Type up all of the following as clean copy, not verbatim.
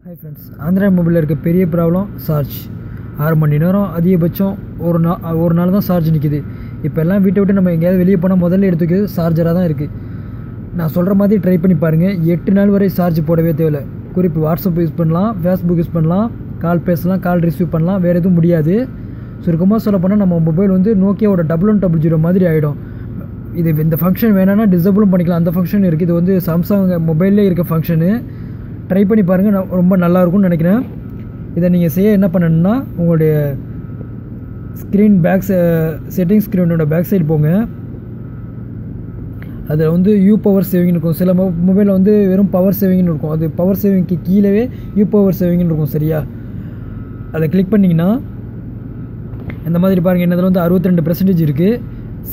Hi friends, Android mobile இருக்க பெரிய problem charge 6 மணி நேரம் அதிகபட்சம் ஒரு நாள் தான் சார்ஜ் நிக்குது. இப்போ எல்லாம் வீட்டை விட்டு நம்ம எங்கயாவது வெளிய போனா முதல்ல எடுத்துக்கிறது சார்ஜரா தான் இருக்கு. நான் சொல்ற மாதிரி ட்ரை பண்ணி பாருங்க. 8 நாள் வரை சார்ஜ் போடவே தேவையில்லை. குறிப்பு வாட்ஸ்அப் யூஸ் பண்ணலாம், Facebook யூஸ் பண்ணலாம், கால் பேசலாம், கால் ரிசீவ் பண்ணலாம், வேற எதுவும் முடியாது. சுருக்கமாக சொல்ல போனால் நம்ம மொபைல் வந்து நோக்கியாவோட 1100 மாதிரி ஆகிடும். இது இந்த ஃபங்க்ஷன் வேணான்னா டிசபிளும் பண்ணிக்கலாம். அந்த ஃபங்க்ஷன் இருக்குது. இது வந்து சாம்சங் மொபைல்லே இருக்க ஃபங்க்ஷனு. ட்ரை பண்ணி பாருங்கள், ரொம்ப நல்லாயிருக்கும்னு நினைக்கிறேன். இதை நீங்கள் செய்ய என்ன பண்ணணுன்னா உங்களுடைய ஸ்க்ரீன் செட்டிங் ஸ்க்ரீனோட பேக் சைடு போங்க. அதில் வந்து யூ பவர் சேவிங்னு இருக்கும். சில மொபைலில் வந்து வெறும் பவர் சேவிங்னு இருக்கும். அது பவர் சேவிங்க்கு கீழே யூ பவர் சேவிங்னு இருக்கும். சரியா, அதை கிளிக் பண்ணிங்கன்னா இந்த மாதிரி பாருங்கள். என்னதில் வந்து 62% இருக்குது.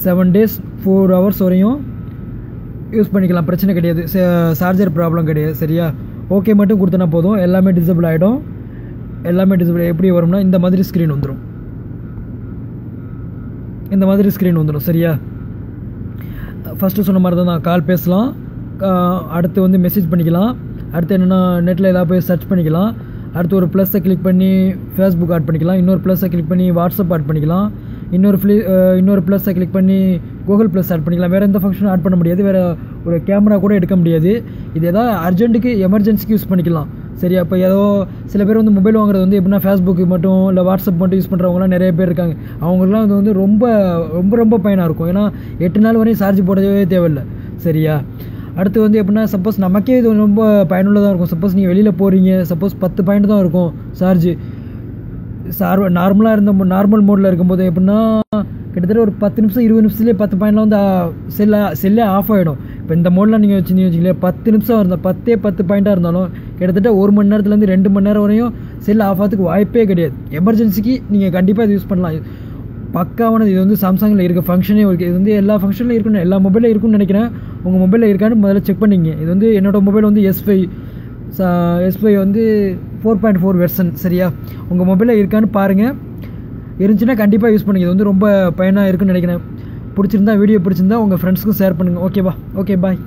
7 days 4 hours வரையும் யூஸ் பண்ணிக்கலாம். பிரச்சனை கிடையாது. சார்ஜர் ப்ராப்ளம் கிடையாது. சரியா, ஓகே மட்டும் கொடுத்தனா போதும். எல்லாமே டிசபிள் ஆகிடும். எல்லாமே டிசபிள் எப்படி வரும்னா இந்த மாதிரி ஸ்க்ரீன் வந்துடும். இந்த மாதிரி ஸ்க்ரீன் வந்துடும். சரியா, ஃபஸ்ட்டு சொன்ன மாதிரி தான் கால் பேசலாம், அடுத்து வந்து மெசேஜ் பண்ணிக்கலாம், அடுத்து என்னென்னா நெட்டில் ஏதாவது போய் சர்ச் பண்ணிக்கலாம், அடுத்து ஒரு ப்ளஸ்ஸை கிளிக் பண்ணி ஃபேஸ்புக் ஆட் பண்ணிக்கலாம், இன்னொரு ப்ளஸ்ஸை கிளிக் பண்ணி வாட்ஸ்அப் ஆட் பண்ணிக்கலாம், இன்னொரு ப்ளஸ்ஸை கிளிக் பண்ணி கூகுள் ப்ளஸ் ஆட் பண்ணிக்கலாம். வேறு எந்த ஃபங்க்ஷனும் ஆட் பண்ண முடியாது. வேறு ஒரு கேமரா கூட எடுக்க முடியாது. இது எதாவது அர்ஜென்ட்டுக்கு எமர்ஜென்சிக்கு யூஸ் பண்ணிக்கலாம். சரியா, இப்போ ஏதோ சில பேர் வந்து மொபைல் வாங்குறது வந்து எப்படின்னா ஃபேஸ்புக்கு மட்டும் இல்லை வாட்ஸ்அப் மட்டும் யூஸ் பண்ணுறவங்களாம் நிறைய பேர் இருக்காங்க. அவங்களுக்குலாம் இது வந்து ரொம்ப ரொம்ப ரொம்ப பயனாக இருக்கும். ஏன்னா 8 நாள் வரையும் சார்ஜ் போடவே தேவையில்லை. சரியா, அடுத்து வந்து எப்படின்னா சப்போஸ் நமக்கே இது ரொம்ப பயனுள்ளதாக இருக்கும். சப்போஸ் நீங்கள் வெளியில் போகிறீங்க, சப்போஸ் 10 பாயிண்ட் தான் இருக்கும் சார்ஜ். நார்மல் மோடில் இருக்கும்போது எப்படின்னா கிட்டத்தட்ட ஒரு 10 நிமிஷம் 20 நிமிஷத்துலேயே 10 பாயிண்ட்லாம் வந்து செல்லே ஆஃப் ஆகிடும். இப்போ இந்த மோடில் நீங்கள் வச்சுங்களேன் 10 நிமிஷம் இருந்தால் 10 பாயிண்ட்டாக இருந்தாலும் கிட்டத்தட்ட 1 மணி நேரத்துலேருந்து 2 மணி நேரம் வரையும் செல் ஆஃப் ஆகிறதுக்கு வாய்ப்பே கிடையாது. எமர்ஜென்சிக்கு நீங்கள் கண்டிப்பாக இது யூஸ் பண்ணலாம். பக்காவானது. இது வந்து சாம்சங்கில் இருக்க ஃபங்க்ஷனே இருக்குது. இது வந்து எல்லா ஃபங்க்ஷன்லையும் இருக்கணும், எல்லா மொபைலில் இருக்குன்னு நினைக்கிறேன். உங்கள் மொபைலில் இருக்கான்னு முதல்ல செக் பண்ணிங்க. இது வந்து என்னோடய மொபைல் வந்து S5 வந்து 4.4 வெர்ஷன். சரியா, உங்கள் மொபைலில் இருக்கான்னு பாருங்கள். இருந்துச்சுன்னா கண்டிப்பாக யூஸ் பண்ணுங்கள். இது வந்து ரொம்ப பயனாக இருக்குன்னு நினைக்கிறேன். வீடியோ பிடிச்சிருந்தா உங்கள் ஃப்ரெண்ட்ஸுக்கும் ஷேர் பண்ணுங்கள். ஓகேவா? ஓகே, பாய்.